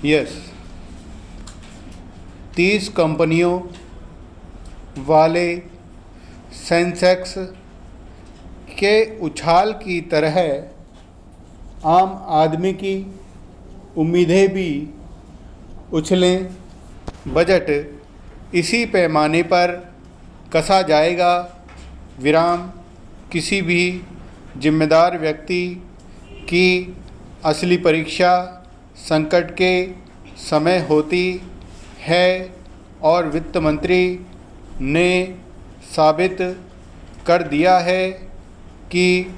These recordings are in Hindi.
यस, 30 कंपनियों वाले सेंसेक्स के उछाल की तरह आम आदमी की उम्मीदें भी उछलें। बजट इसी पैमाने पर कसा जाएगा। विराम किसी भी जिम्मेदार व्यक्ति की असली परीक्षा संकट के समय होती है और वित्त मंत्री ने साबित कर दिया है कि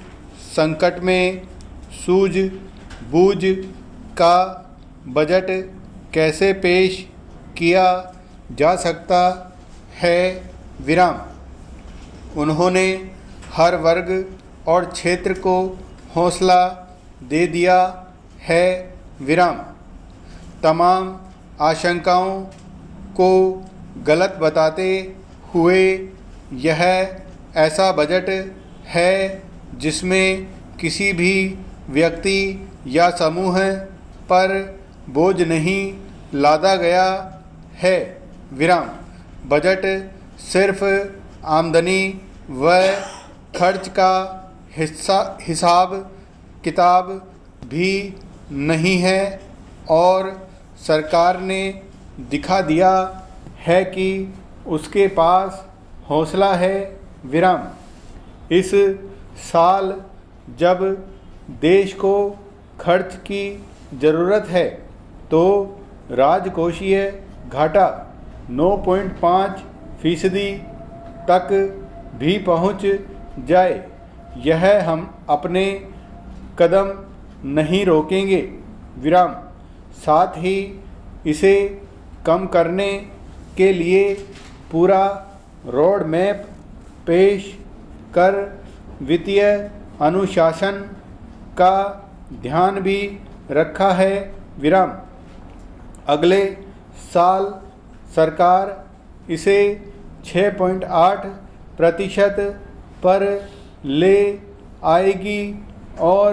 संकट में सूझबूझ का बजट कैसे पेश किया जा सकता है। विराम उन्होंने हर वर्ग और क्षेत्र को हौसला दे दिया है। विराम तमाम आशंकाओं को गलत बताते हुए यह ऐसा बजट है जिसमें किसी भी व्यक्ति या समूह पर बोझ नहीं लादा गया है। विराम बजट सिर्फ आमदनी व खर्च का हिसाब किताब भी नहीं है और सरकार ने दिखा दिया है कि उसके पास हौसला है। विराम इस साल जब देश को खर्च की ज़रूरत है तो राजकोषीय घाटा 9.5% तक भी पहुंच जाए, यह हम अपने कदम नहीं रोकेंगे। विराम साथ ही इसे कम करने के लिए पूरा रोड मैप पेश कर वित्तीय अनुशासन का ध्यान भी रखा है। विराम अगले साल सरकार इसे 6.8% पर ले आएगी और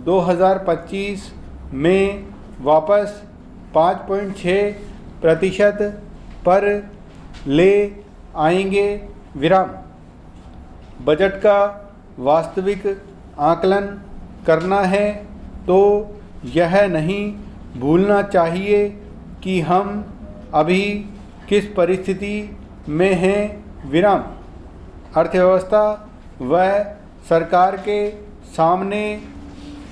2025 में वापस 5.6% पर ले आएंगे। विराम बजट का वास्तविक आकलन करना है तो यह नहीं भूलना चाहिए कि हम अभी किस परिस्थिति में हैं। विराम अर्थव्यवस्था व सरकार के सामने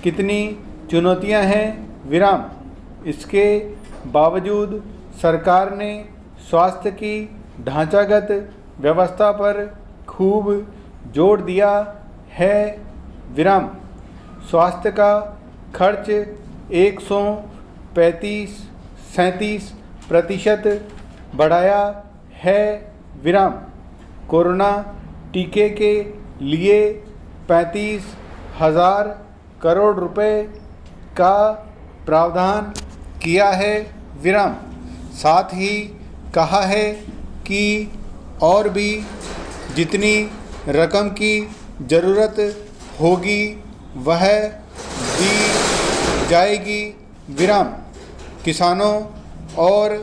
कितनी चुनौतियां हैं। विराम इसके बावजूद सरकार ने स्वास्थ्य की ढांचागत व्यवस्था पर खूब जोर दिया है। विराम स्वास्थ्य का खर्च 137% बढ़ाया है। विराम कोरोना टीके के लिए 35,000 करोड़ रुपए का प्रावधान किया है। विराम साथ ही कहा है कि और भी जितनी रकम की ज़रूरत होगी वह दी जाएगी। विराम किसानों और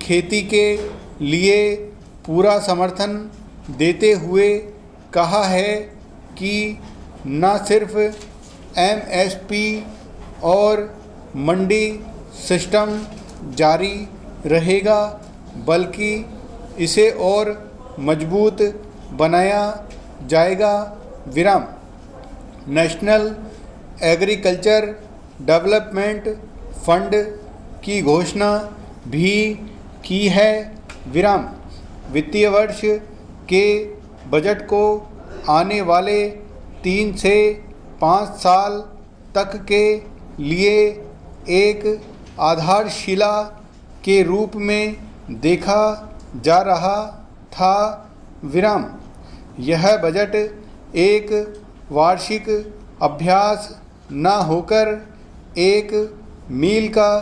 खेती के लिए पूरा समर्थन देते हुए कहा है कि न सिर्फ एमएसपी और मंडी सिस्टम जारी रहेगा बल्कि इसे और मजबूत बनाया जाएगा। विराम नेशनल एग्रीकल्चर डेवलपमेंट फंड की घोषणा भी की है। विराम वित्तीय वर्ष के बजट को आने वाले 3 से 5 साल तक के लिए एक आधारशिला के रूप में देखा जा रहा था। विराम यह बजट एक वार्षिक अभ्यास न होकर एक मील का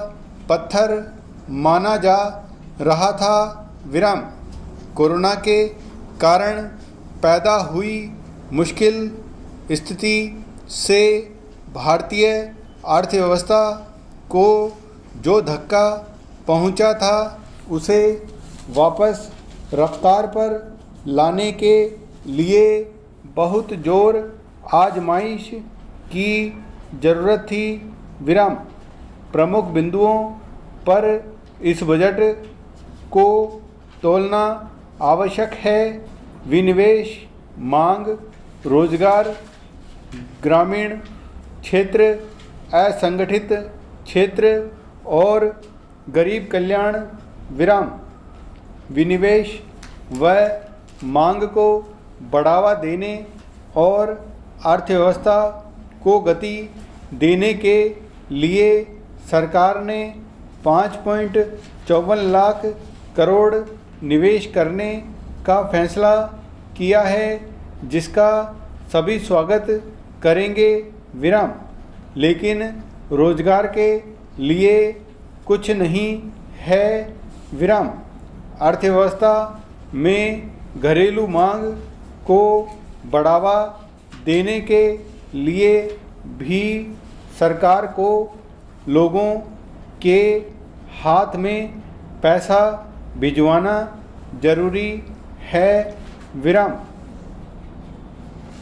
पत्थर माना जा रहा था। विराम कोरोना के कारण पैदा हुई मुश्किल स्थिति से भारतीय अर्थव्यवस्था को जो धक्का पहुंचा था उसे वापस रफ्तार पर लाने के लिए बहुत जोर आजमाइश की ज़रूरत थी। विराम। प्रमुख बिंदुओं पर इस बजट को तोलना आवश्यक है। विनिवेश, मांग, रोजगार, ग्रामीण क्षेत्र, असंगठित क्षेत्र और गरीब कल्याण। विराम। विनिवेश व मांग को बढ़ावा देने और अर्थव्यवस्था को गति देने के लिए सरकार ने 5.54 लाख करोड़ निवेश करने का फैसला किया है, जिसका सभी स्वागत करेंगे। विराम। लेकिन रोजगार के लिए कुछ नहीं है। विराम। अर्थव्यवस्था में घरेलू मांग को बढ़ावा देने के लिए भी सरकार को लोगों के हाथ में पैसा भिजवाना जरूरी है। विराम।